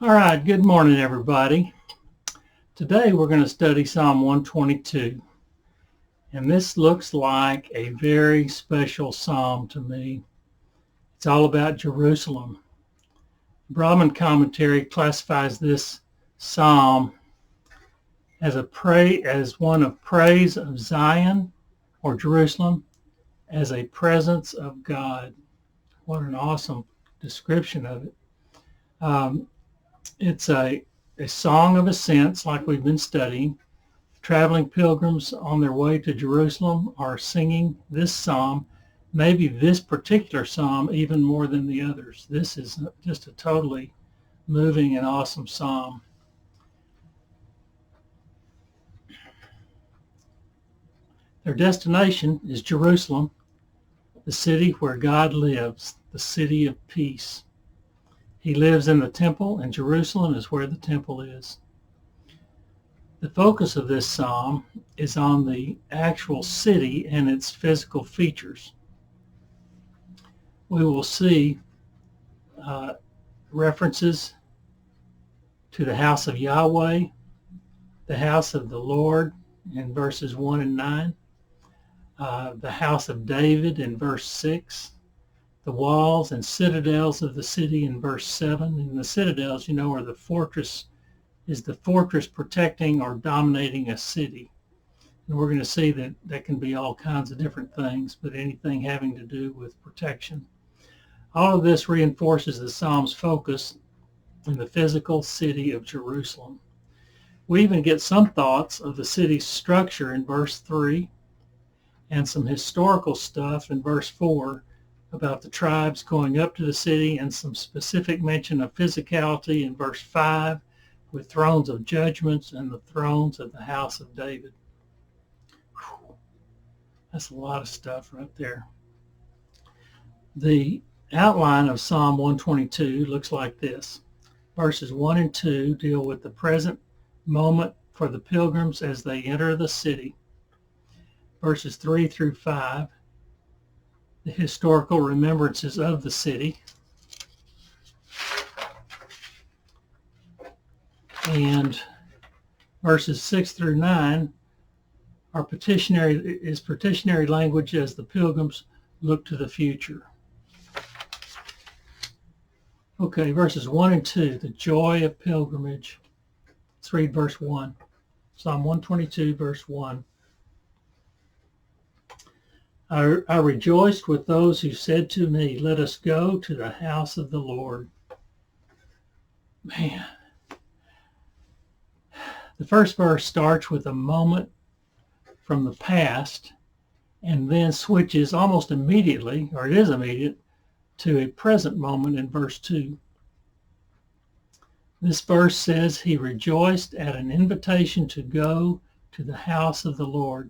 All right, good morning, everybody. Today we're going to study Psalm 122, and this looks like a very special psalm to me. It's all about Jerusalem. Brahman commentary classifies this psalm as one of praise of Zion or Jerusalem, as a presence of God. What an awesome description of it. It's a song of ascents, like we've been studying. Traveling pilgrims on their way to Jerusalem are singing this psalm, maybe this particular psalm even more than the others. This is just a totally moving and awesome psalm. Their destination is Jerusalem, the city where God lives, the city of peace. He lives in the temple, and Jerusalem is where the temple is. The focus of this psalm is on the actual city and its physical features. We will see references to the house of Yahweh, the house of the Lord in verses 1 and 9, the house of David in verse 6, the walls and citadels of the city in verse 7. And the citadels, are the fortress protecting or dominating a city. And we're going to see that that can be all kinds of different things, but anything having to do with protection. All of this reinforces the psalm's focus in the physical city of Jerusalem. We even get some thoughts of the city's structure in verse 3 and some historical stuff in verse 4 about the tribes going up to the city, and some specific mention of physicality in verse 5 with thrones of judgments and the thrones of the house of David. Whew. That's a lot of stuff right there. The outline of Psalm 122 looks like this. Verses 1 and 2 deal with the present moment for the pilgrims as they enter the city. Verses 3 through 5, the historical remembrances of the city. And verses 6 through 9 are petitionary language as the pilgrims look to the future. Okay, verses 1 and 2, the joy of pilgrimage. Let's read verse 1. Psalm 122, verse 1. I rejoiced with those who said to me, let us go to the house of the Lord. Man. The first verse starts with a moment from the past and then switches almost immediately, or it is immediate, to a present moment in verse 2. This verse says he rejoiced at an invitation to go to the house of the Lord.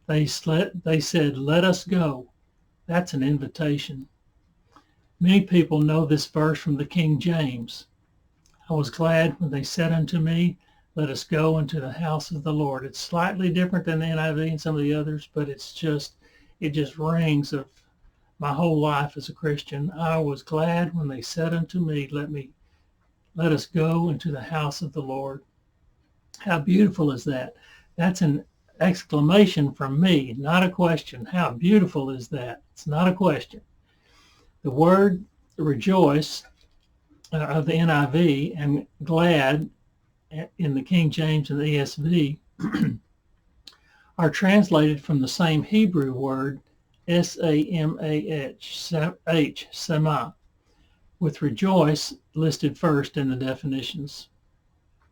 They said, let us go. That's an invitation. Many people know this verse from the King James. I was glad when they said unto me, let us go into the house of the Lord. It's slightly different than the NIV and some of the others, but it just rings of my whole life as a Christian. I was glad when they said unto me, let us go into the house of the Lord. How beautiful is that? That's an exclamation from me, not a question. How beautiful is that? It's not a question. The word rejoice of the NIV and glad in the King James and the ESV are translated from the same Hebrew word, S-A-M-A-H, Sema, with rejoice listed first in the definitions.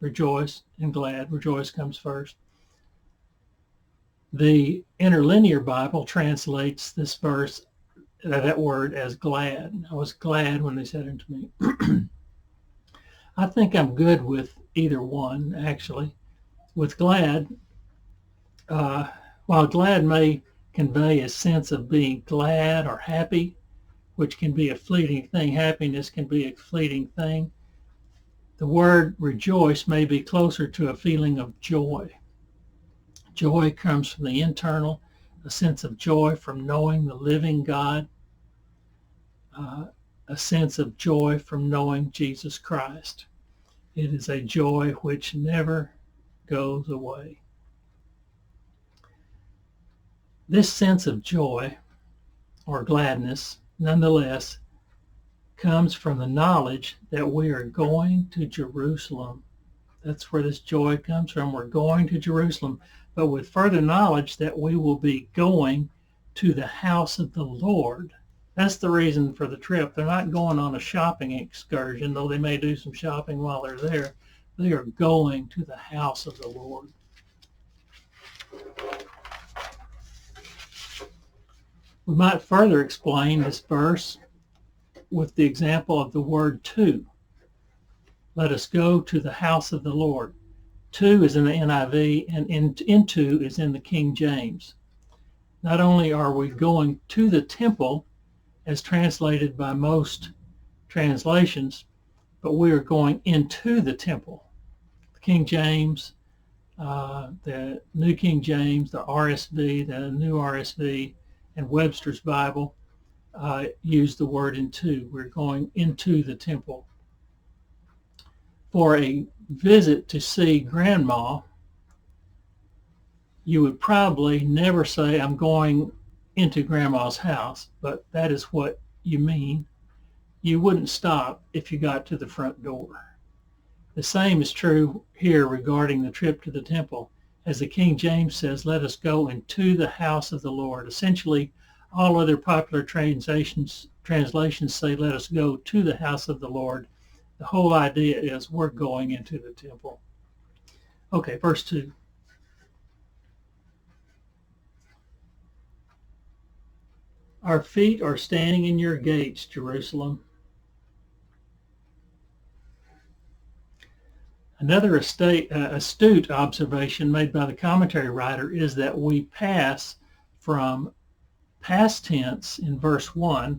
Rejoice and glad. Rejoice comes first. The Interlinear Bible translates this verse, that word, as glad. I was glad when they said unto me. I think I'm good with either one, actually. With glad, while glad may convey a sense of being glad or happy, which can be a fleeting thing, happiness can be a fleeting thing, the word rejoice may be closer to a feeling of joy. Joy comes from the internal, a sense of joy from knowing the living God, a sense of joy from knowing Jesus Christ. It is a joy which never goes away. This sense of joy or gladness, nonetheless, comes from the knowledge that we are going to Jerusalem. That's where this joy comes from. We're going to Jerusalem, but with further knowledge that we will be going to the house of the Lord. That's the reason for the trip. They're not going on a shopping excursion, though they may do some shopping while they're there. They are going to the house of the Lord. We might further explain this verse with the example of the word to. Let us go to the house of the Lord. To is in the NIV and into is in the King James. Not only are we going to the temple, as translated by most translations, but we are going into the temple. The King James, the New King James, the RSV, the New RSV, and Webster's Bible use the word into. We're going into the temple. For a visit to see Grandma, you would probably never say, I'm going into Grandma's house, but that is what you mean. You wouldn't stop if you got to the front door. The same is true here regarding the trip to the temple. As the King James says, let us go into the house of the Lord. Essentially, all other popular translations say, let us go to the house of the Lord. The whole idea is we're going into the temple. Okay, verse 2. Our feet are standing in your gates, Jerusalem. Another astute observation made by the commentary writer is that we pass from past tense in verse 1,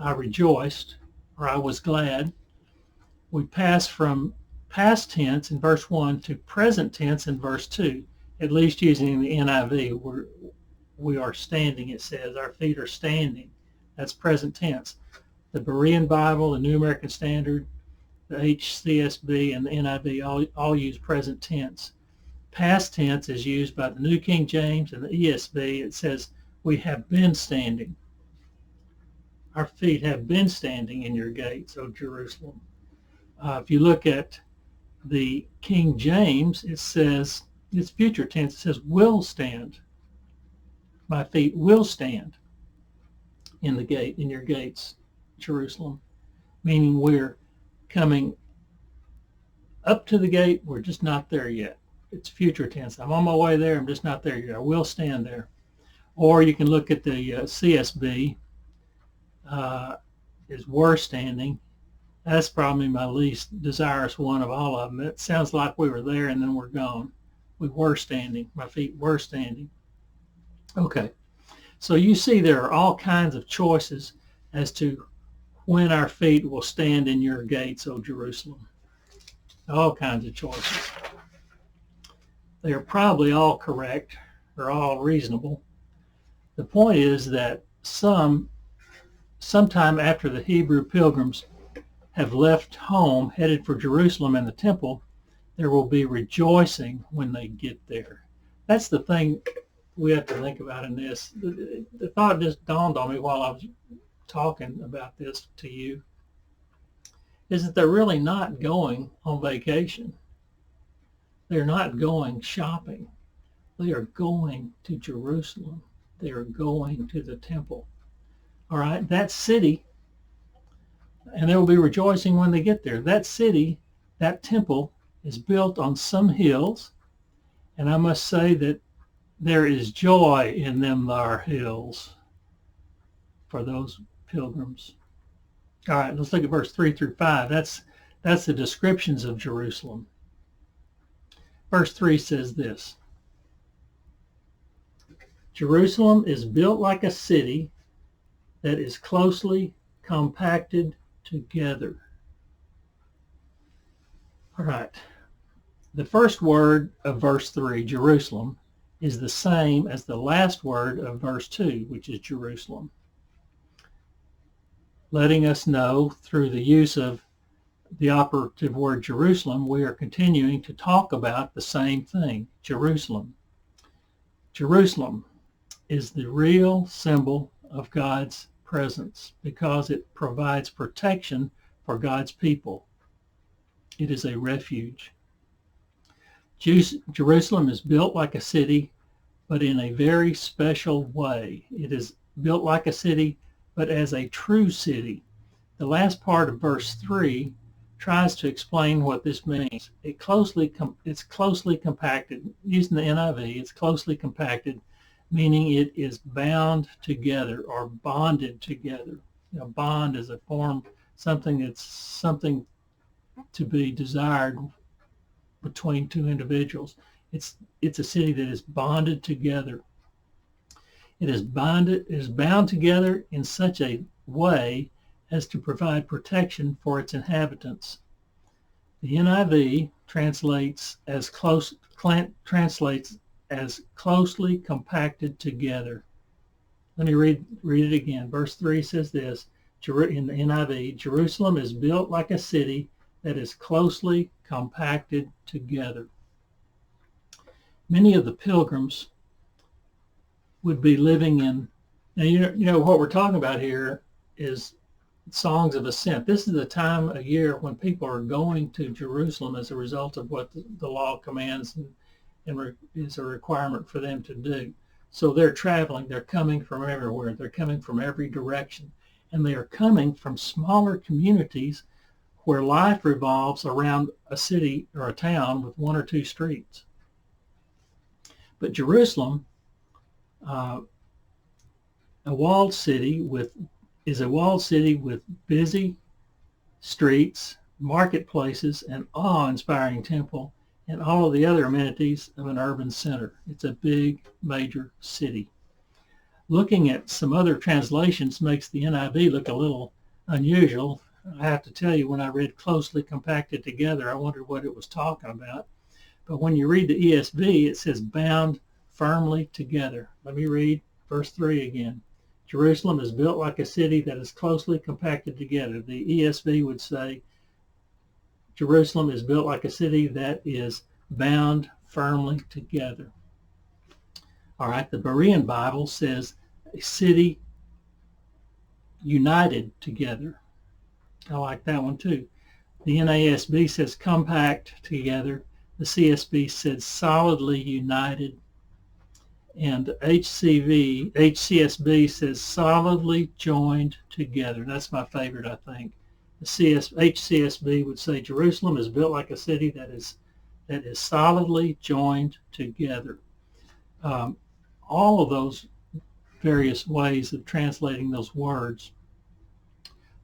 I rejoiced, or I was glad. We pass from past tense in verse 1 to present tense in verse 2, at least using the NIV. We are standing, it says. Our feet are standing. That's present tense. The Berean Bible, the New American Standard, the HCSB, and the NIV all use present tense. Past tense is used by the New King James and the ESV. It says, we have been standing. Our feet have been standing in your gates, O Jerusalem. If you look at the King James, it says, it's future tense, it says, will stand. My feet will stand in your gates, Jerusalem, meaning we're coming up to the gate. We're just not there yet. It's future tense. I'm on my way there. I'm just not there yet. I will stand there. Or you can look at the CSB, is were standing. That's probably my least desirous one of all of them. It sounds like we were there and then we're gone. We were standing. My feet were standing. Okay, so you see there are all kinds of choices as to when our feet will stand in your gates, O Jerusalem. All kinds of choices. They are probably all correct or all reasonable. The point is that sometime after the Hebrew pilgrims have left home, headed for Jerusalem and the temple, there will be rejoicing when they get there. That's the thing we have to think about in this. The thought just dawned on me while I was talking about this to you, is that they're really not going on vacation. They're not going shopping. They are going to Jerusalem. They are going to the temple. All right, that city, and they will be rejoicing when they get there. That city, that temple, is built on some hills, and I must say that there is joy in them thar hills for those pilgrims. All right, let's look at verse 3 through 5. That's the descriptions of Jerusalem. Verse 3 says this: Jerusalem is built like a city that is closely compacted together. All right, the first word of verse 3, Jerusalem, is the same as the last word of verse 2, which is Jerusalem, letting us know through the use of the operative word Jerusalem, we are continuing to talk about the same thing, Jerusalem. Jerusalem is the real symbol of God's presence because it provides protection for God's people. It is a refuge. Jerusalem is built like a city, but in a very special way. It is built like a city, but as a true city. The last part of verse 3 tries to explain what this means. It's closely compacted. Using the NIV, it's closely compacted, meaning it is bound together or bonded together. You know, bond is a form, something to be desired between two individuals. It's a city that is bonded together. It is bound together in such a way as to provide protection for its inhabitants. The NIV translates as closely compacted together. Let me read it again. Verse 3 says this, in the NIV, Jerusalem is built like a city that is closely compacted together. Many of the pilgrims would be living in, now you know what we're talking about here is Songs of Ascent. This is the time of year when people are going to Jerusalem as a result of what the law commands and is a requirement for them to do. So they're traveling, they're coming from everywhere, they're coming from every direction, and they are coming from smaller communities where life revolves around a city or a town with one or two streets. But Jerusalem, a walled city with busy streets, marketplaces, an awe-inspiring temple, and all of the other amenities of an urban center. It's a big, major city. Looking at some other translations makes the NIV look a little unusual. I have to tell you, when I read closely compacted together, I wondered what it was talking about. But when you read the ESV, it says bound firmly together. Let me read verse 3 again. Jerusalem is built like a city that is closely compacted together. The ESV would say Jerusalem is built like a city that is bound firmly together. All right, the Berean Bible says a city united together. I like that one too. The NASB says compact together. The CSB says solidly united. And HCSB says solidly joined together. That's my favorite, I think. The HCSB would say Jerusalem is built like a city that is solidly joined together. All of those various ways of translating those words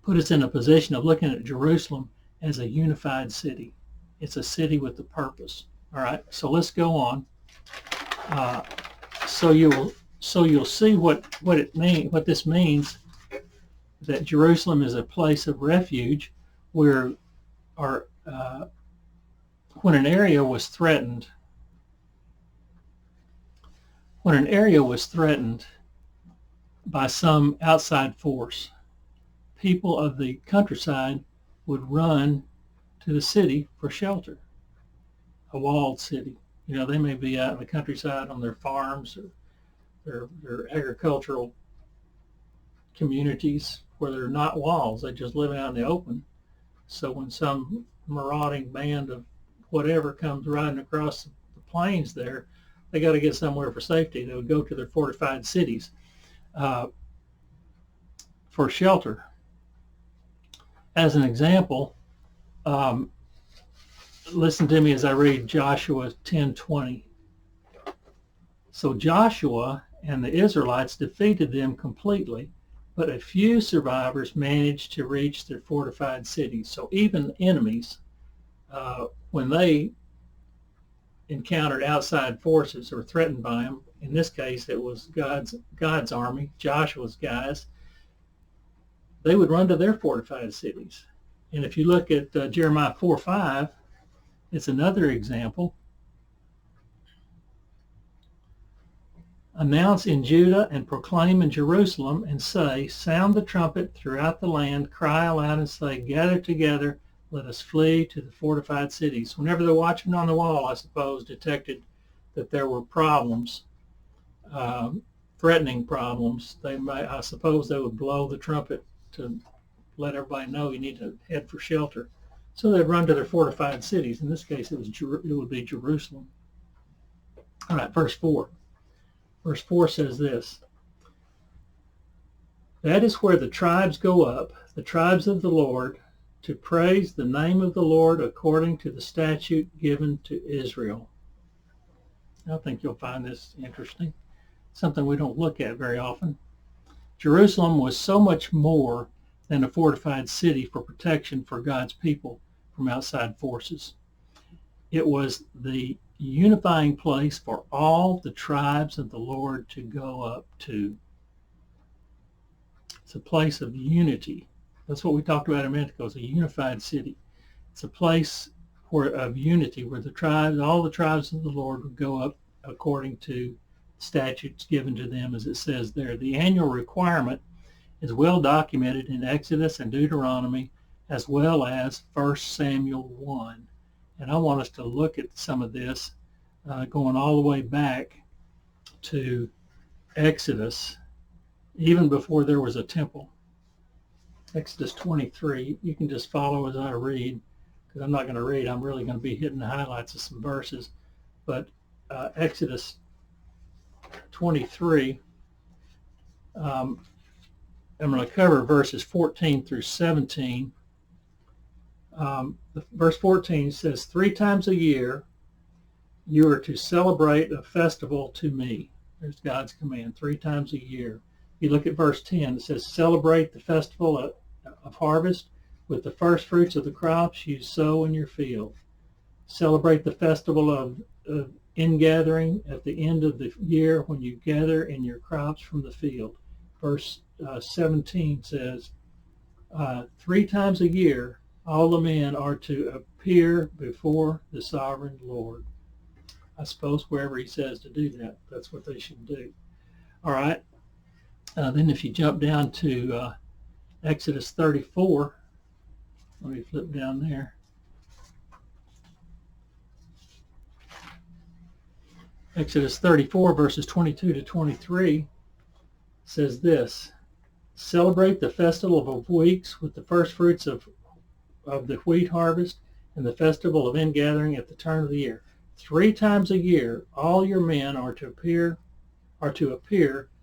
put us in a position of looking at Jerusalem as a unified city. It's a city with a purpose. All right, so let's go on. So you'll see what this means, that Jerusalem is a place of refuge when an area was threatened by some outside force, people of the countryside would run to the city for shelter, a walled city. You know, they may be out in the countryside on their farms or their agricultural communities where they're not walls. They just live out in the open. So when some marauding band of whatever comes riding across the plains there, they got to get somewhere for safety. They would go to their fortified cities for shelter. As an example, listen to me as I read Joshua 10:20. So Joshua and the Israelites defeated them completely, but a few survivors managed to reach their fortified cities. So even enemies, when they encountered outside forces or threatened by them, in this case it was God's army, Joshua's guys, they would run to their fortified cities. And if you look at Jeremiah 4:5, it's another example. Announce in Judah and proclaim in Jerusalem and say, sound the trumpet throughout the land, cry aloud and say, gather together, Let us flee to the fortified cities. Whenever the watchman on the wall, I suppose, detected that there were problems, threatening problems, I suppose they would blow the trumpet to let everybody know you need to head for shelter. So they'd run to their fortified cities. In this case, it would be Jerusalem. All right, verse 4. Verse 4 says this: That is where the tribes go up, the tribes of the Lord, to praise the name of the Lord according to the statute given to Israel. I think you'll find this interesting, something we don't look at very often. Jerusalem was so much more than a fortified city for protection for God's people from outside forces. It was the unifying place for all the tribes of the Lord to go up to. It's a place of unity. That's what we talked about a minute ago. It's a unified city. It's a place of unity where the tribes, all the tribes of the Lord would go up according to statutes given to them, as it says there. The annual requirement is well documented in Exodus and Deuteronomy, as well as 1 Samuel 1. And I want us to look at some of this going all the way back to Exodus, even before there was a temple. Exodus 23, you can just follow as I read, because I'm not going to read. I'm really going to be hitting the highlights of some verses. But Exodus 23, I'm going to cover verses 14 through 17. Verse 14 says, 3 times a year you are to celebrate a festival to me. There's God's command, 3 times a year. You look at verse 10, it says, celebrate the festival of harvest with the first fruits of the crops you sow in your field. Celebrate the festival of ingathering at the end of the year when you gather in your crops from the field. Verse 17 says, 3 times a year all the men are to appear before the sovereign Lord. I suppose wherever he says to do that, that's what they should do. All right. Then if you jump down to Exodus 34, let me flip down there. Exodus 34, verses 22 to 23 says this: celebrate the festival of weeks with the first fruits of the wheat harvest and the festival of ingathering at the turn of the year. 3 times a year, all your men are to appear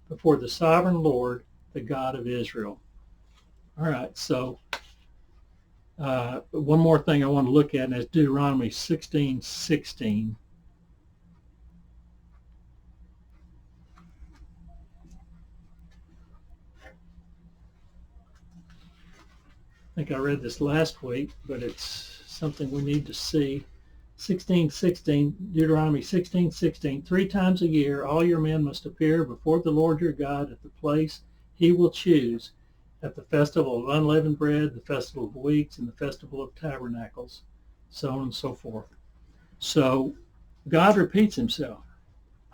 before the sovereign Lord, the God of Israel. All right, so one more thing I want to look at, and that's Deuteronomy 16:16. I think I read this last week, but it's something we need to see. 16:16, Deuteronomy 16:16. 3 times a year, all your men must appear before the Lord your God at the place he will choose, at the festival of unleavened bread, the festival of weeks, and the festival of tabernacles, so on and so forth. So God repeats himself.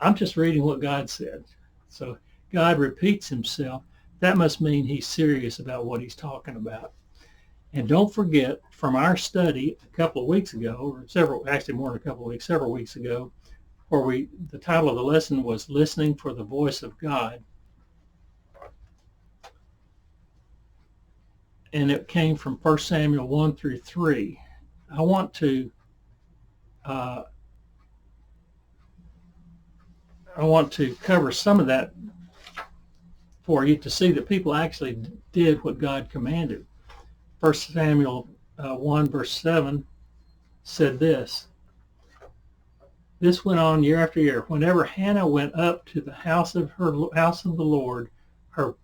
I'm just reading what God said. So God repeats himself. That must mean he's serious about what he's talking about. And don't forget, from our study a couple of weeks ago, or several weeks ago, where the title of the lesson was Listening for the Voice of God. And it came from 1 Samuel 1 through 3. I want to cover some of that for you to see that people actually did what God commanded. 1 Samuel 1 verse 7 said this: this went on year after year. Whenever Hannah went up to the house of the Lord, her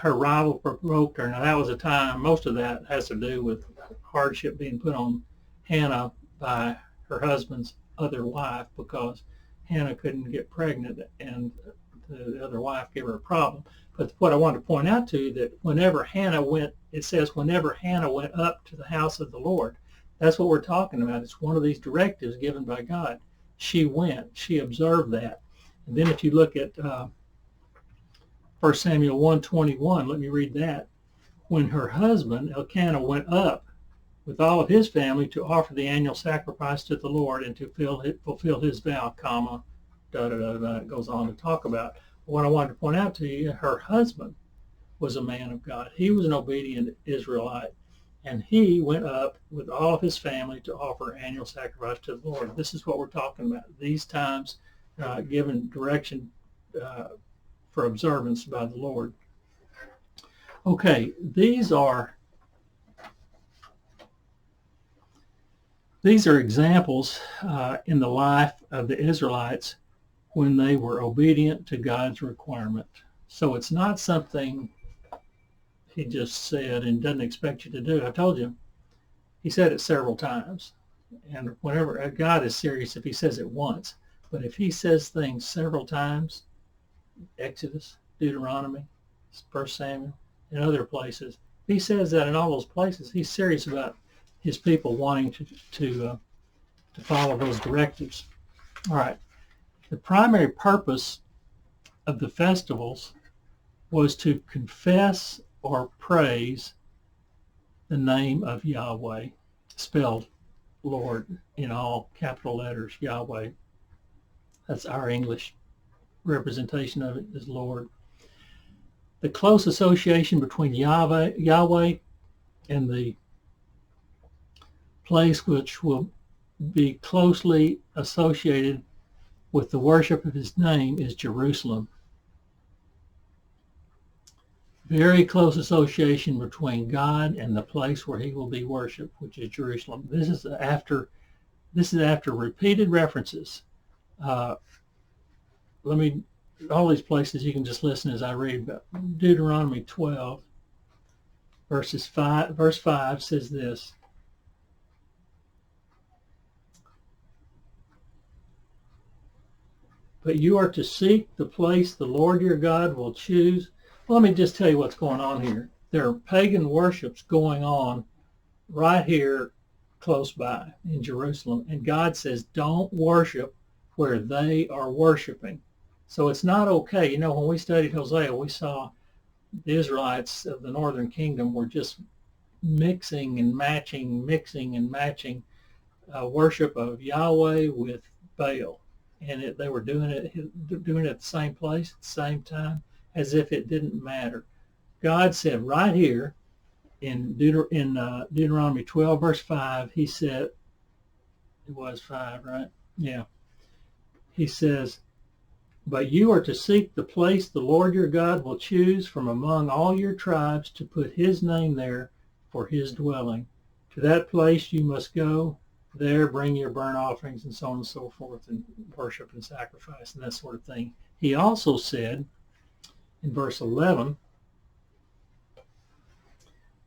rival provoked her. Now that was a time, most of that has to do with hardship being put on Hannah by her husband's other wife, because Hannah couldn't get pregnant and the other wife gave her a problem. But what I want to point out to you, that whenever Hannah went, it says whenever Hannah went up to the house of the Lord. That's what we're talking about. It's one of these directives given by God. She went. She observed that. And then if you look at 1 Samuel 1:21, let me read that. When her husband Elkanah went up with all of his family to offer the annual sacrifice to the Lord and to fulfill his vow, comma, it goes on to talk about. What I wanted to point out to you, her husband was a man of God. He was an obedient Israelite, and he went up with all of his family to offer annual sacrifice to the Lord. This is what we're talking about. These times given direction for observance by the Lord. Okay, these are examples in the life of the Israelites when they were obedient to God's requirement. So it's not something he just said and doesn't expect you to do. I told you, he said it several times. And whenever God is serious if he says it once, but if he says things several times, Exodus, Deuteronomy, 1 Samuel, and other places, he says that in all those places, he's serious about his people wanting to follow those directives. All right. The primary purpose of the festivals was to confess or praise the name of Yahweh, spelled Lord in all capital letters, Yahweh. That's our English representation of it, is Lord. The close association between Yahweh and the place which will be closely associated with the worship of his name is Jerusalem. Very close association between God and the place where he will be worshipped, which is Jerusalem. This is after repeated references. All these places you can just listen as I read. But Deuteronomy 12, verse 5 says this. But you are to seek the place the Lord your God will choose. Well, let me just tell you what's going on here. There are pagan worships going on right here close by in Jerusalem. And God says, don't worship where they are worshiping. So it's not okay. You know, when we studied Hosea, we saw the Israelites of the northern kingdom were just mixing and matching worship of Yahweh with Baal. And they were doing it at the same place at the same time, as if it didn't matter. God said right here in Deuteronomy 12, verse 5, he said, it was 5, right? Yeah. He says, but you are to seek the place the Lord your God will choose from among all your tribes to put his name there for his dwelling. To that place you must go. There bring your burnt offerings and so on and so forth, and worship and sacrifice and that sort of thing. He also said in verse 11,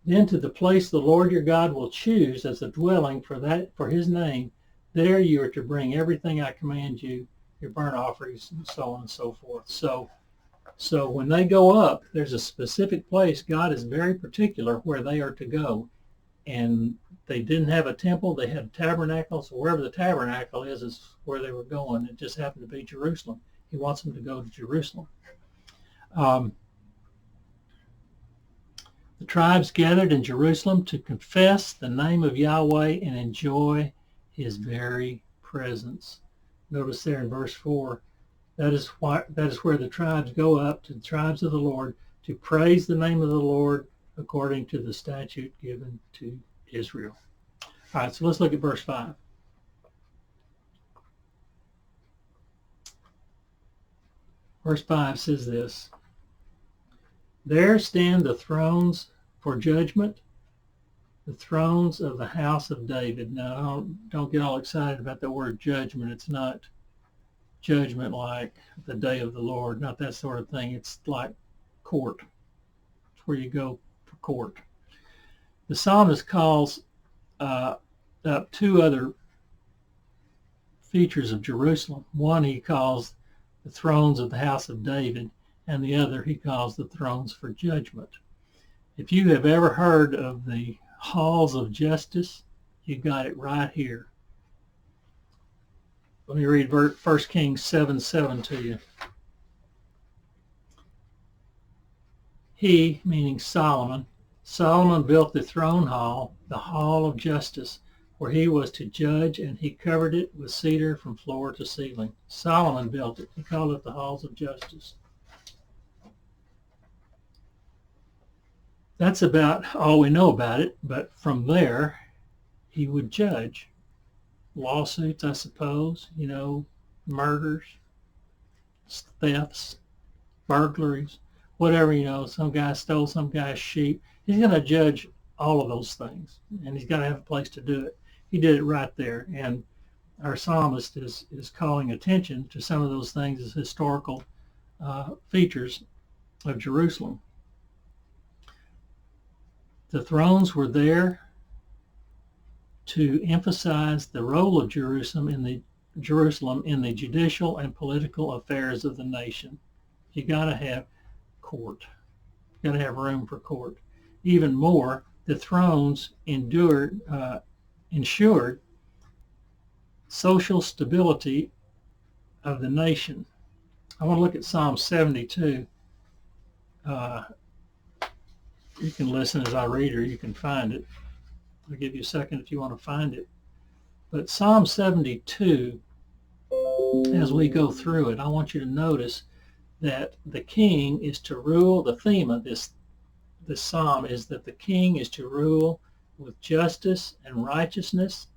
then to the place the Lord your God will choose as a dwelling for his name, there you are to bring everything I command you, your burnt offerings and so on and so forth. So when they go up, there's a specific place. God is very particular where they are to go. And they didn't have a temple. They had tabernacles. So wherever the tabernacle is where they were going. It just happened to be Jerusalem. He wants them to go to Jerusalem. The tribes gathered in Jerusalem to confess the name of Yahweh and enjoy his very presence. Notice there in verse 4, that is where the tribes go up, to the tribes of the Lord, to praise the name of the Lord according to the statute given to Israel. All right, so let's look at verse 5. Verse 5 says this, there stand the thrones for judgment, the thrones of the house of David. Now, don't get all excited about the word judgment. It's not judgment like the day of the Lord, not that sort of thing. It's like court. It's where you go for court. The psalmist calls up two other features of Jerusalem. One he calls the thrones of the house of David, and the other he calls the thrones for judgment. If you have ever heard of the halls of justice, you got it right here. Let me read 1 Kings 7:7 to you. He, meaning Solomon, Solomon built the throne hall, the hall of justice, where he was to judge, and he covered it with cedar from floor to ceiling. Solomon built it. He called it the halls of justice. That's about all we know about it, but from there, he would judge lawsuits, I suppose, murders, thefts, burglaries, whatever, some guy stole some guy's sheep. He's going to judge all of those things, and he's got to have a place to do it. He did it right there, and our psalmist is calling attention to some of those things as historical features of Jerusalem. The thrones were there to emphasize the role of Jerusalem in the judicial and political affairs of the nation. You got to have court. You got to have room for court. Even more, the thrones ensured social stability of the nation. I want to look at Psalm 72. You can listen as I read, or you can find it. I'll give you a second if you want to find it. But Psalm 72, as we go through it, I want you to notice that the king is to rule. The theme of this psalm is that the king is to rule with justice and righteousness,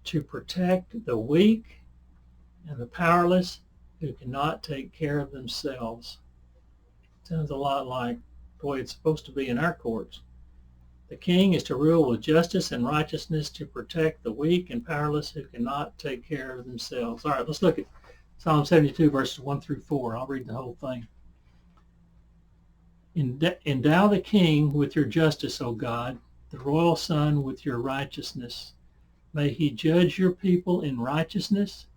to protect the weak and the powerless who cannot take care of themselves. Sounds a lot like the way it's supposed to be in our courts. The king is to rule with justice and righteousness, to protect the weak and powerless who cannot take care of themselves. All right, let's look at Psalm 72, verses 1 through 4. I'll read the whole thing. Endow the king with your justice, O God, the royal son with your righteousness. May he judge your people in righteousness,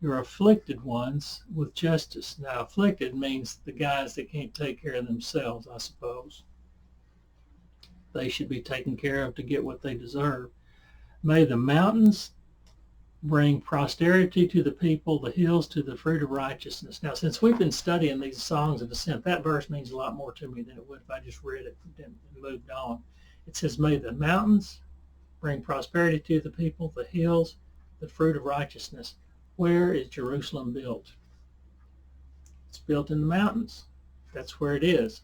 your afflicted ones with justice. Now, afflicted means the guys that can't take care of themselves, I suppose. They should be taken care of to get what they deserve. May the mountains bring prosperity to the people, the hills to the fruit of righteousness. Now, since we've been studying these Songs of Ascents, that verse means a lot more to me than it would if I just read it and moved on. It says, may the mountains bring prosperity to the people, the hills, the fruit of righteousness. Where is Jerusalem built? It's built in the mountains. That's where it is.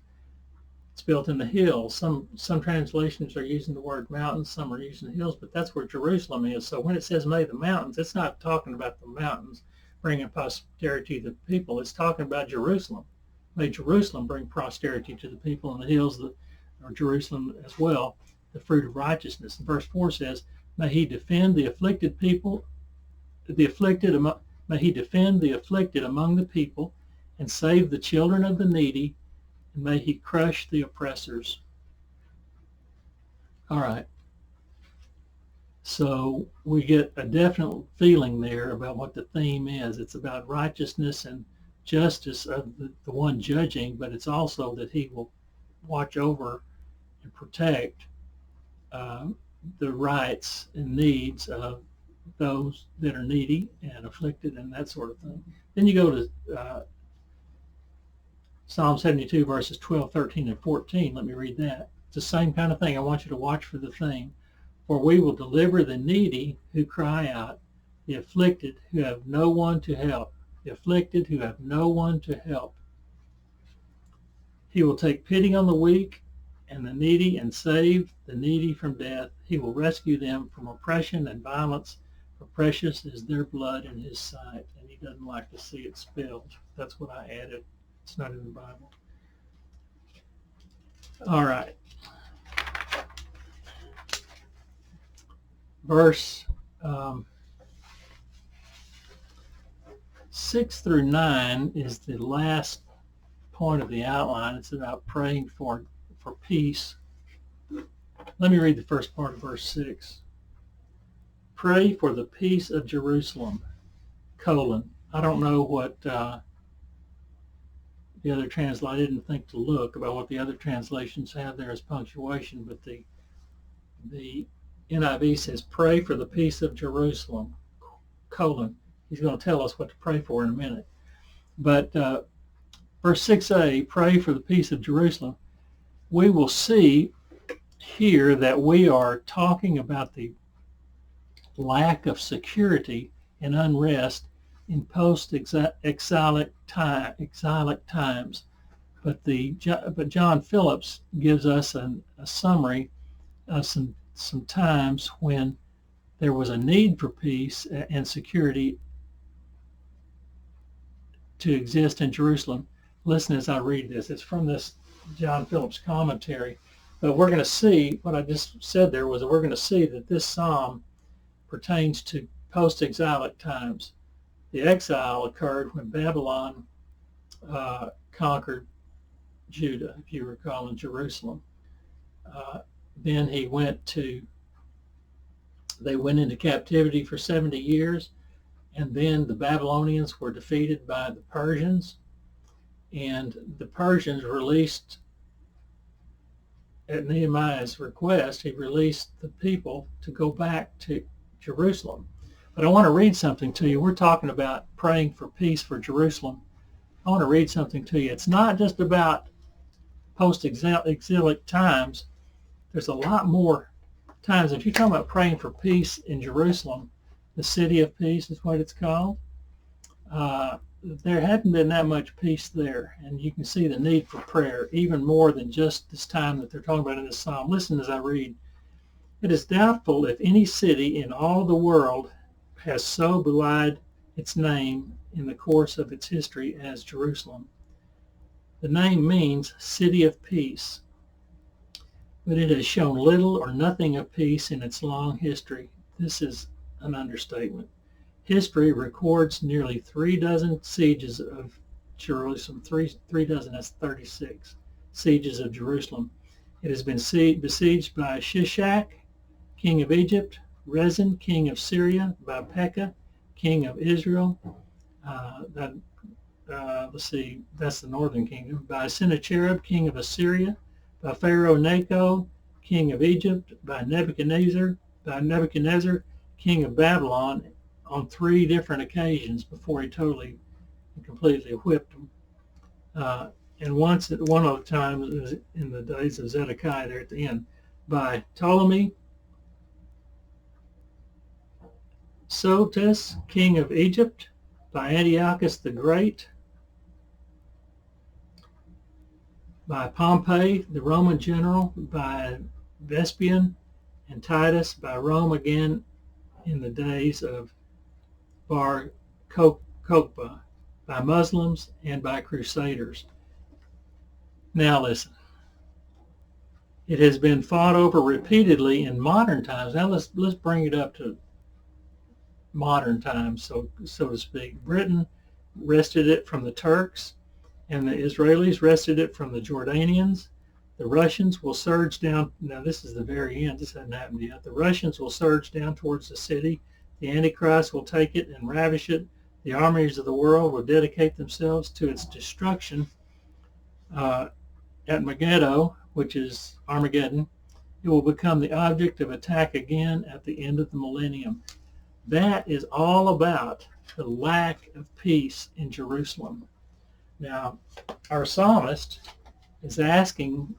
It's built in the hills. Some translations are using the word mountains, some are using hills, but that's where Jerusalem is. So when it says may the mountains, it's not talking about the mountains bringing prosperity to the people. It's talking about Jerusalem. May Jerusalem bring prosperity to the people, and the hills are Jerusalem as well, the fruit of righteousness. And verse 4 says, may he defend the afflicted people, may he defend the afflicted among the people and save the children of the needy, and may he crush the oppressors. All right. So we get a definite feeling there about what the theme is. It's about righteousness and justice of the one judging, but it's also that he will watch over and protect the rights and needs of those that are needy and afflicted and that sort of thing. Then you go to Psalm 72, verses 12, 13, and 14. Let me read that. It's the same kind of thing. I want you to watch for the theme. For we will deliver the needy who cry out, the afflicted who have no one to help. The afflicted who have no one to help. He will take pity on the weak and the needy and save the needy from death. He will rescue them from oppression and violence, for precious is their blood in his sight. And he doesn't like to see it spilled. That's what I added. It's not in the Bible. All right. Verse 6 through 9 is the last point of the outline. It's about praying for peace. Let me read the first part of verse 6. Pray for the peace of Jerusalem, : I don't know what the other translation, I didn't think to look about what the other translations have there as punctuation, but the NIV says, pray for the peace of Jerusalem, : He's going to tell us what to pray for in a minute. But verse 6a, pray for the peace of Jerusalem. We will see here that we are talking about the lack of security and unrest in post-exilic times. But John Phillips gives us a summary of some times when there was a need for peace and security to exist in Jerusalem. Listen as I read this. It's from this John Phillips commentary. But we're going to see, what I just said there was that we're going to see that this psalm pertains to post-exilic times. The exile occurred when Babylon conquered Judah, if you recall, in Jerusalem. Then they went into captivity for 70 years, and then the Babylonians were defeated by the Persians, and the Persians released, at Nehemiah's request, he released the people to go back to Jerusalem. But I want to read something to you. We're talking about praying for peace for Jerusalem. I want to read something to you. It's not just about post-exilic times. There's a lot more times. If you're talking about praying for peace in Jerusalem, the city of peace is what it's called, there hadn't been that much peace there. And you can see the need for prayer even more than just this time that they're talking about in this psalm. Listen as I read. It is doubtful if any city in all the world has so belied its name in the course of its history as Jerusalem. The name means city of peace, but it has shown little or nothing of peace in its long history. This is an understatement. History records nearly 36 sieges of Jerusalem. Three dozen, that's 36 sieges of Jerusalem. It has been besieged by Shishak, king of Egypt, Rezin, king of Syria, by Pekah, king of Israel. Let's see, that's the northern kingdom. By Sennacherib, king of Assyria, by Pharaoh Necho, king of Egypt, by Nebuchadnezzar, king of Babylon, on 3 different occasions before he totally and completely whipped them. And once at one of the times in the days of Zedekiah there at the end, by Ptolemy Sotes, king of Egypt, by Antiochus the Great, by Pompey, the Roman general, by Vespasian and Titus, by Rome again in the days of Bar Kokhba, by Muslims and by Crusaders. Now listen. It has been fought over repeatedly in modern times. Now let's bring it up to modern times, so to speak. Britain wrested it from the Turks, and the Israelis wrested it from the Jordanians. The Russians will surge down. Now this is the very end. This hasn't happened yet. The Russians will surge down towards the city. The Antichrist will take it and ravish it. The armies of the world will dedicate themselves to its destruction. At Megiddo, which is Armageddon, it will become the object of attack again at the end of the millennium. That is all about the lack of peace in Jerusalem. Now, our psalmist is asking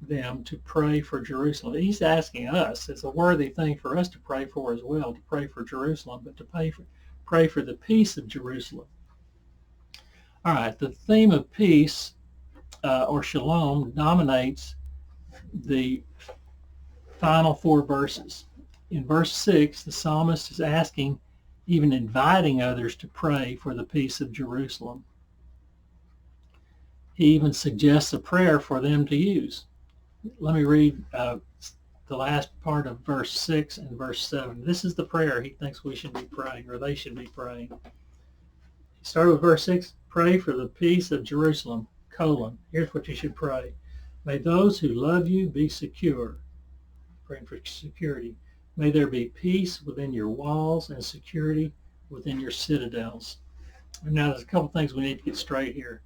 them to pray for Jerusalem. He's asking us. It's a worthy thing for us to pray for as well, to pray for Jerusalem, but to pray for the peace of Jerusalem. All right, the theme of peace or shalom dominates the final 4 verses. In verse 6, the psalmist is asking, even inviting others to pray for the peace of Jerusalem. He even suggests a prayer for them to use. Let me read the last part of verse 6 and verse 7. This is the prayer he thinks we should be praying, or they should be praying. Start with verse 6. Pray for the peace of Jerusalem, : Here's what you should pray. May those who love you be secure. Praying for security. May there be peace within your walls and security within your citadels. Now, there's a couple things we need to get straight here.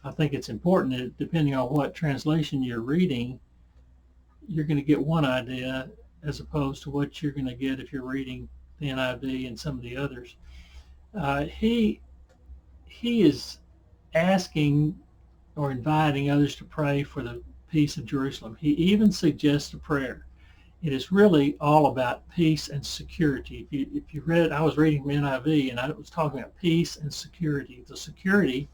I think it's important that depending on what translation you're reading, you're going to get one idea as opposed to what you're going to get if you're reading the NIV and some of the others. He is asking or inviting others to pray for the peace of Jerusalem. He even suggests a prayer. It is really all about peace and security. If you read, I was reading from NIV, and I was talking about peace and security. The security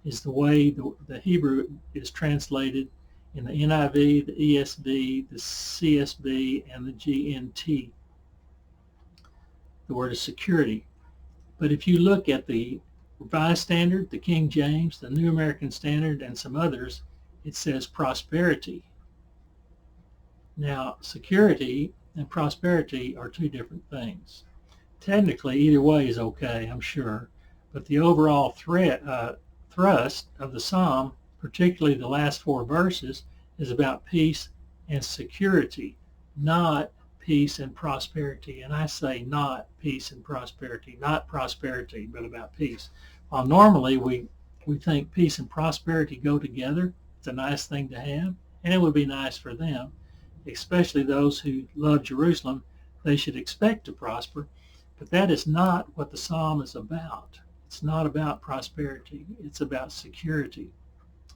is the way the Hebrew is translated in the NIV, the ESV, the CSB, and the GNT. The word is security. But if you look at the Revised Standard, the King James, the New American Standard, and some others, it says prosperity. Now, security and prosperity are two different things. Technically, either way is okay, I'm sure, but the overall thrust of the psalm, particularly the last 4 verses, is about peace and security, not peace and prosperity. And I say not peace and prosperity, not prosperity, but about peace. While normally we think peace and prosperity go together, it's a nice thing to have, and it would be nice for them, especially those who love Jerusalem. They should expect to prosper, but that is not what the psalm is about. It's not about prosperity. It's about security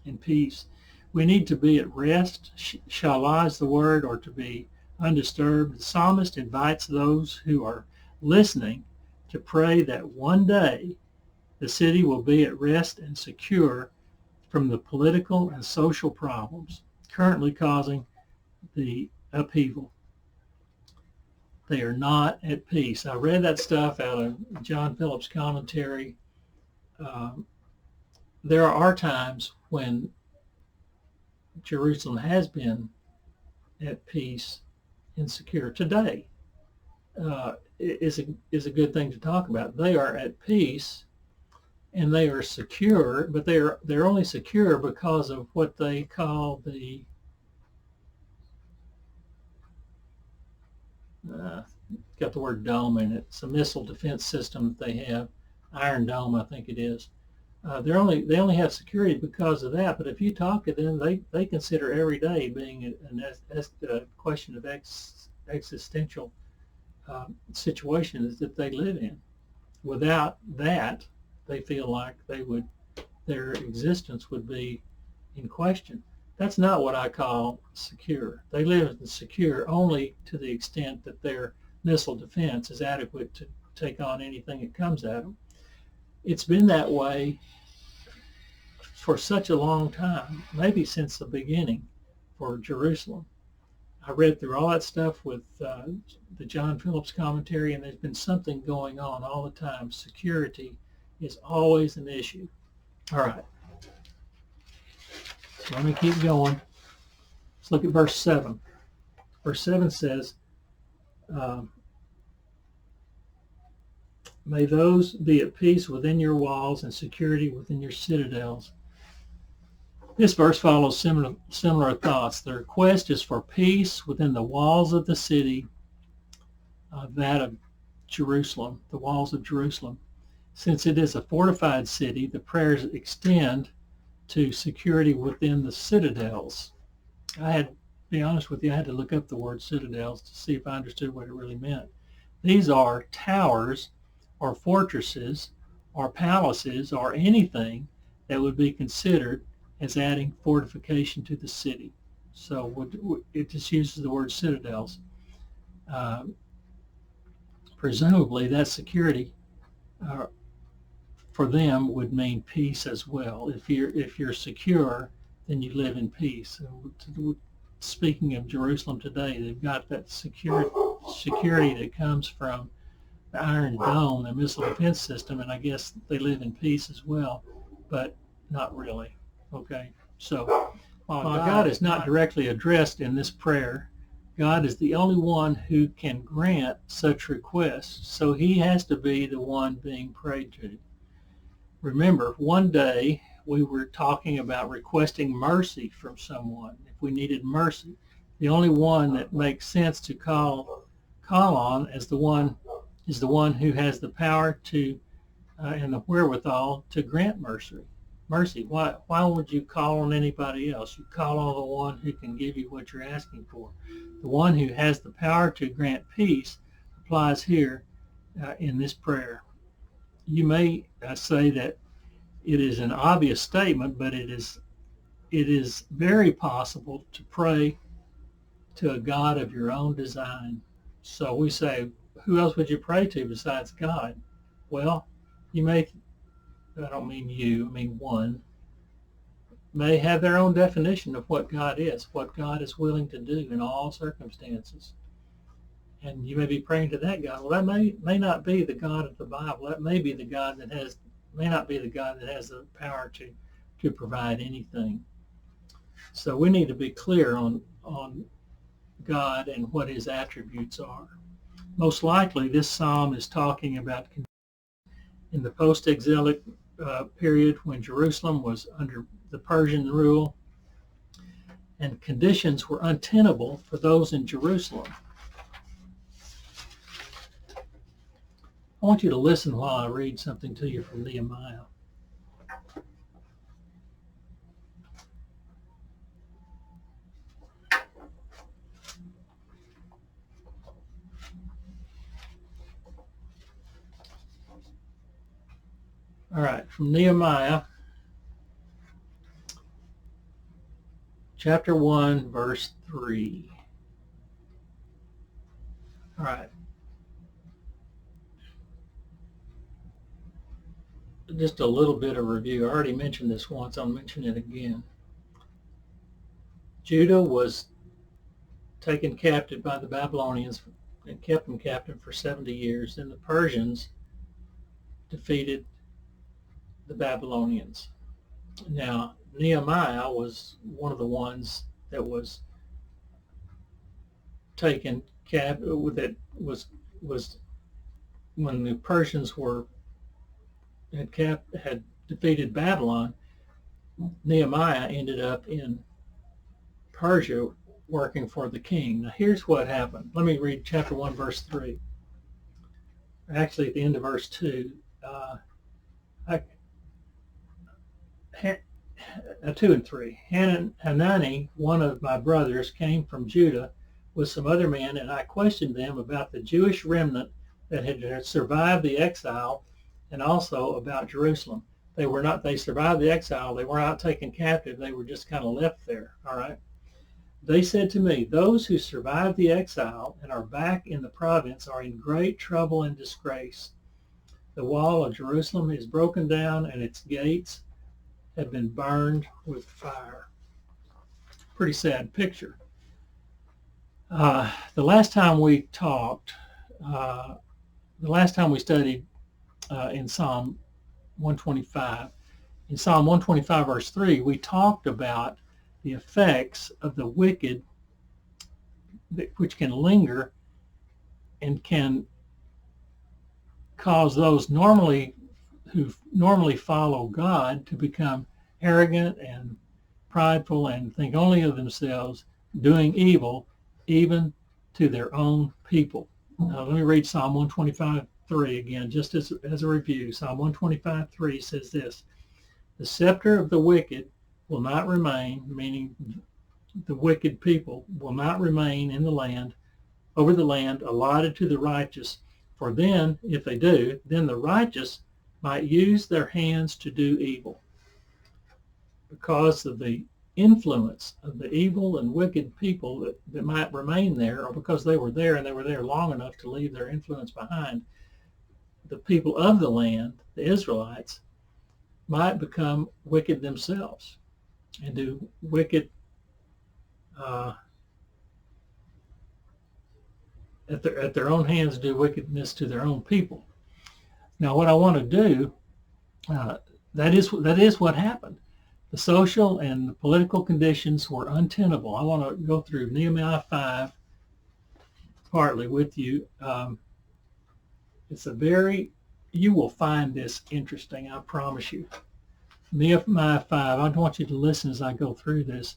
and peace. We need to be at rest. Shalah is the word, or to be undisturbed. The psalmist invites those who are listening to pray that one day the city will be at rest and secure from the political and social problems currently causing the upheaval. They are not at peace. I read that stuff out of John Phillips' commentary. There are times when Jerusalem has been at peace and secure. Today is a good thing to talk about. They are at peace and they are secure, but they're only secure because of what they call the got the word dome in it. It's a missile defense system that they have, Iron Dome, I think it is. They only have security because of that. But if you talk to them, they consider every day being a question of existential situations that they live in. Without that, they feel like their existence would be in question. That's not what I call secure. They live secure only to the extent that their missile defense is adequate to take on anything that comes at them. It's been that way for such a long time, maybe since the beginning for Jerusalem. I read through all that stuff with the John Phillips commentary, and there's been something going on all the time. Security is always an issue. All right. So let me keep going. Let's look at verse 7. Verse 7 says, may those be at peace within your walls and security within your citadels. This verse follows similar thoughts. The request is for peace within the walls of the city, that of Jerusalem, the walls of Jerusalem. Since it is a fortified city, the prayers extend to security within the citadels. To be honest with you, I had to look up the word citadels to see if I understood what it really meant. These are towers or fortresses or palaces or anything that would be considered as adding fortification to the city. So it just uses the word citadels. Presumably that security for them would mean peace as well. If you're secure, then you live in peace. Speaking of Jerusalem today, they've got that security that comes from the Iron Dome, the missile defense system, and I guess they live in peace as well, but not really. Okay, so while God is not directly addressed in this prayer, God is the only one who can grant such requests, so he has to be the one being prayed to. Remember, one day we were talking about requesting mercy from someone if we needed mercy. The only one that makes sense to call on is the one who has the power to and the wherewithal to grant mercy. Why would you call on anybody else? You call on the one who can give you what you're asking for. The one who has the power to grant peace applies here in this prayer. You may say that it is an obvious statement, but it is it is very possible to pray to a God of your own design. So we say, who else would you pray to besides God? Well, you may, I don't mean you, I mean one, may have their own definition of what God is, what God is willing to do in all circumstances. And you may be praying to that God. Well, that may not be the God of the Bible. That may be the God that may not be the God that has the power to provide anything. So we need to be clear on God and what his attributes are. Most likely, this psalm is talking about in the post-exilic period when Jerusalem was under the Persian rule and conditions were untenable for those in Jerusalem. I want you to listen while I read something to you from Nehemiah. All right, from Nehemiah, chapter 1, verse 3. All right. Just a little bit of review. I already mentioned this once. I'll mention it again. Judah was taken captive by the Babylonians and kept them captive for 70 years. Then the Persians defeated the Babylonians. Now, Nehemiah was one of the ones that was taken captive, that was when the Persians had defeated Babylon. Nehemiah ended up in Persia working for the king. Now here's what happened. Let me read chapter 1, verse 3. Actually, at the end of verse 2. 2 and 3. Hanani, one of my brothers, came from Judah with some other men, and I questioned them about the Jewish remnant that had survived the exile and also about Jerusalem. They survived the exile. They were not taken captive. They were just kind of left there. All right. They said to me, those who survived the exile and are back in the province are in great trouble and disgrace. The wall of Jerusalem is broken down and its gates have been burned with fire. Pretty sad picture. The last time we talked, the last time we studied in Psalm 125, in Psalm 125 verse 3, we talked about the effects of the wicked, which can linger and can cause those who normally follow God to become arrogant and prideful and think only of themselves, doing evil even to their own people. Now let me read Psalm 125:3 again, just as a review. Psalm 125:3 says this: the scepter of the wicked will not remain, meaning the wicked people will not remain in the land, over the land allotted to the righteous. For then, if they do, then the righteous might use their hands to do evil. Because of the influence of the evil and wicked people that might remain there, or because they were there and they were there long enough to leave their influence behind, the people of the land, the Israelites, might become wicked themselves and do wicked at their own hands, do wickedness to their own people. Now what I want to do, that is what happened. The social and the political conditions were untenable. I want to go through Nehemiah 5 partly with you. You will find this interesting, I promise you. Nehemiah 5, I want you to listen as I go through this.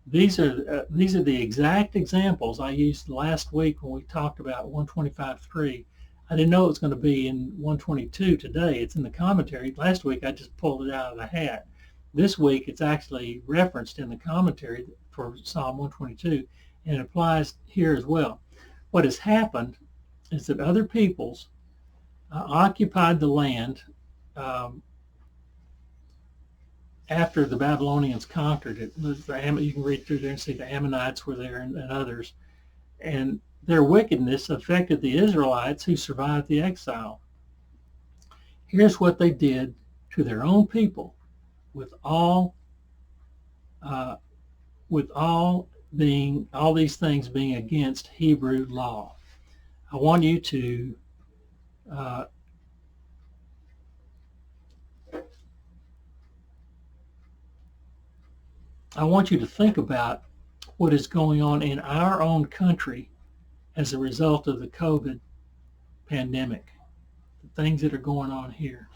These are the exact examples I used last week when we talked about 125:3. I didn't know it was going to be in 122 today. It's in the commentary. Last week I just pulled it out of the hat. This week it's actually referenced in the commentary for Psalm 122, and it applies here as well. What has happened is that other peoples occupied the land after the Babylonians conquered it. You can read through there and see the Ammonites were there and others. And their wickedness affected the Israelites who survived the exile. Here's what they did to their own people with all these things being against Hebrew law. I want you to think about what is going on in our own country as a result of the COVID pandemic, the things that are going on here.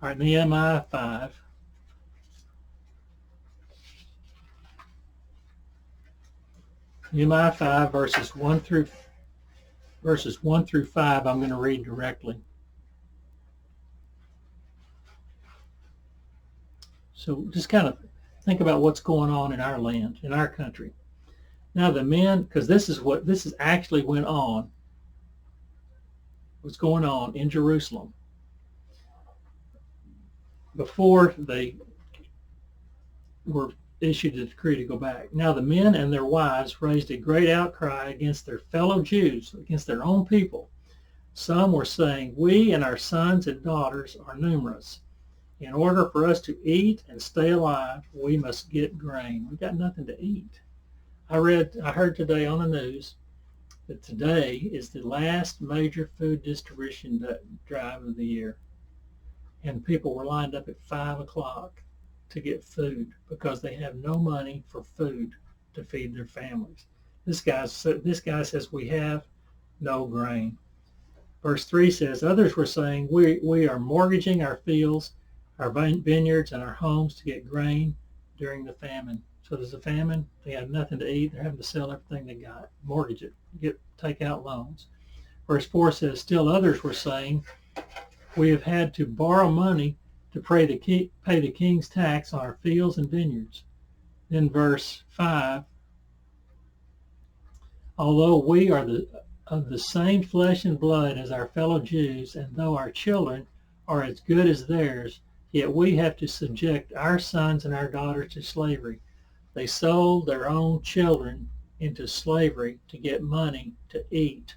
All right, Nehemiah 5. Nehemiah 5, verses 1 through 5, I'm going to read directly. So just kind of think about what's going on in our land, in our country. Now the men, because this is actually what's going on in Jerusalem before they were issued a decree to go back. Now the men and their wives raised a great outcry against their fellow Jews, against their own people. Some were saying, "We and our sons and daughters are numerous. In order for us to eat and stay alive, we must get grain." We've got nothing to eat. I heard today on the news that today is the last major food distribution drive of the year. And people were lined up at 5 o'clock to get food because they have no money for food to feed their families. This guy says we have no grain. Verse 3 says, others were saying, we are mortgaging our fields, our vineyards, and our homes to get grain during the famine. So there's a famine, they have nothing to eat, they're having to sell everything they got, mortgage it, take out loans. Verse 4 says, still others were saying, we have had to borrow money to pay the king's tax on our fields and vineyards. Then verse 5, although we are of the same flesh and blood as our fellow Jews, and though our children are as good as theirs, yet we have to subject our sons and our daughters to slavery. They sold their own children into slavery to get money to eat.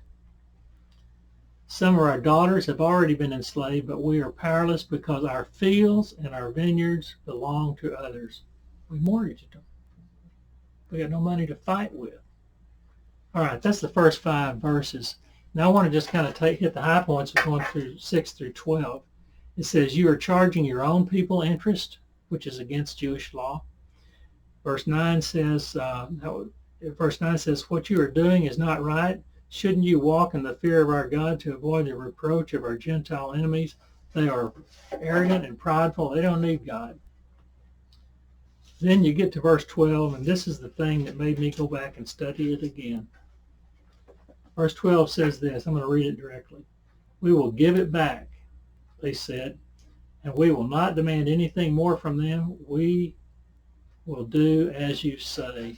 Some of our daughters have already been enslaved, but we are powerless because our fields and our vineyards belong to others. We mortgaged them. We got no money to fight with. All right, that's the first 5 verses. Now I want to just kind of hit the high points of going through 6 through 12. It says, you are charging your own people interest, which is against Jewish law. Verse 9 says, what you are doing is not right. Shouldn't you walk in the fear of our God to avoid the reproach of our Gentile enemies? They are arrogant and prideful. They don't need God. Then you get to verse 12, and this is the thing that made me go back and study it again. Verse 12 says this. I'm going to read it directly. We will give it back, they said, and we will not demand anything more from them. We will do as you say.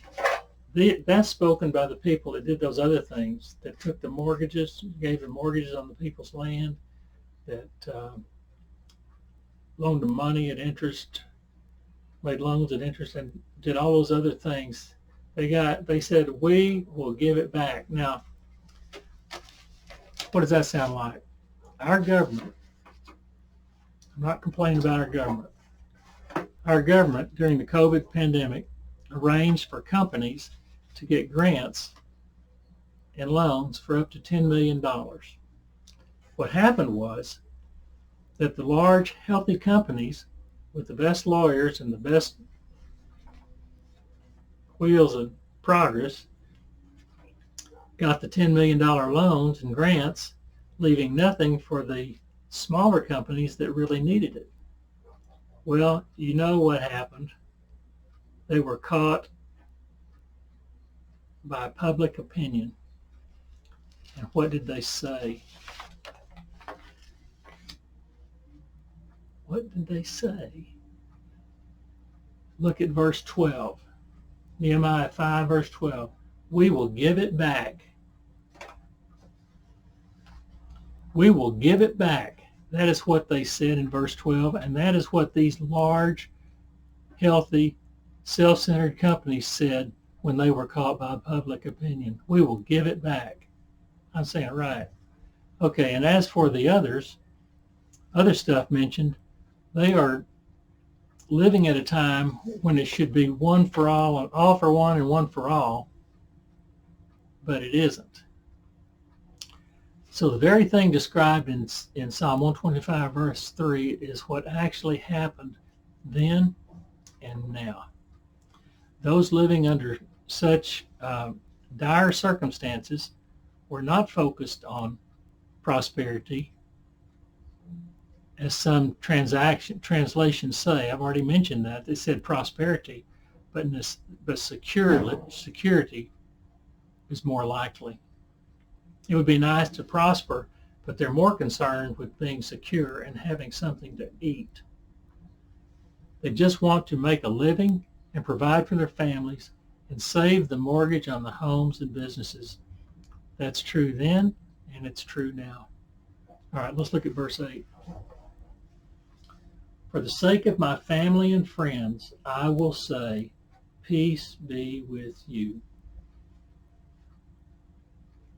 That's spoken by the people that did those other things, that took the mortgages, gave the mortgages on the people's land, that loaned them money at interest, made loans at interest, and did all those other things. They said, we will give it back. Now, what does that sound like? Our government, I'm not complaining about our government. Our government, during the COVID pandemic, arranged for companies to get grants and loans for up to $10 million. What happened was that the large, healthy companies with the best lawyers and the best wheels of progress got the $10 million loans and grants, leaving nothing for the smaller companies that really needed it. Well, you know what happened. They were caught by public opinion. And what did they say? What did they say? Look at verse 12. Nehemiah 5, verse 12. We will give it back. We will give it back. That is what they said in verse 12, and that is what these large healthy, self-centered companies said when they were caught by public opinion, we will give it back. I'm saying it right. Okay, and as for the other stuff mentioned, they are living at a time when it should be one for all and all for one and one for all, but it isn't. So the very thing described in Psalm 125 verse 3 is what actually happened then and now. Those living under such dire circumstances were not focused on prosperity, as some translations say. I've already mentioned that. They said prosperity, but security is more likely. It would be nice to prosper, but they're more concerned with being secure and having something to eat. They just want to make a living and provide for their families and save the mortgage on the homes and businesses. That's true then, and it's true now. All right, let's look at verse 8. For the sake of my family and friends, I will say, peace be with you.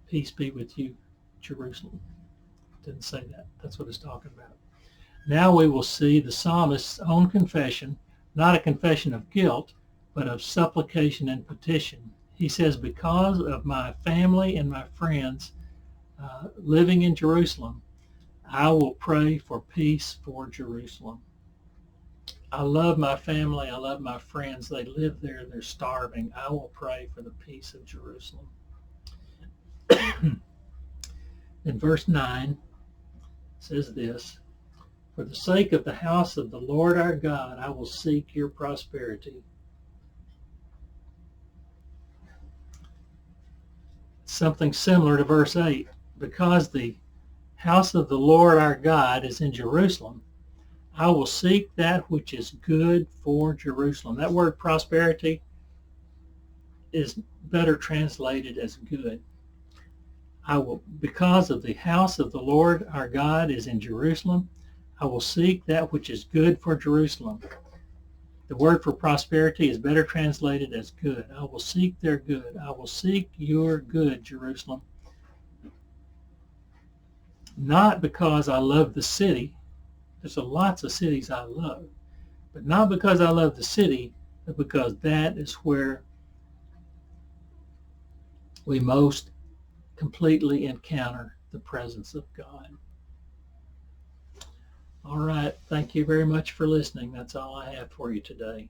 Peace be with you, Jerusalem. Didn't say that. That's what it's talking about. Now we will see the psalmist's own confession, not a confession of guilt, but of supplication and petition. He says, because of my family and my friends living in Jerusalem, I will pray for peace for Jerusalem. I love my family. I love my friends. They live there. They're starving. I will pray for the peace of Jerusalem. In verse 9 says this, for the sake of the house of the Lord our God, I will seek your prosperity. Something similar to verse 8. Because the house of the Lord our God is in Jerusalem, I will seek that which is good for Jerusalem. That word prosperity is better translated as good. Because of the house of the Lord our God is in Jerusalem, I will seek that which is good for Jerusalem. The word for prosperity is better translated as good. I will seek their good. I will seek your good, Jerusalem. Not because I love the city. There's lots of cities I love. But not because I love the city, but because that is where we most completely encounter the presence of God. All right. Thank you very much for listening. That's all I have for you today.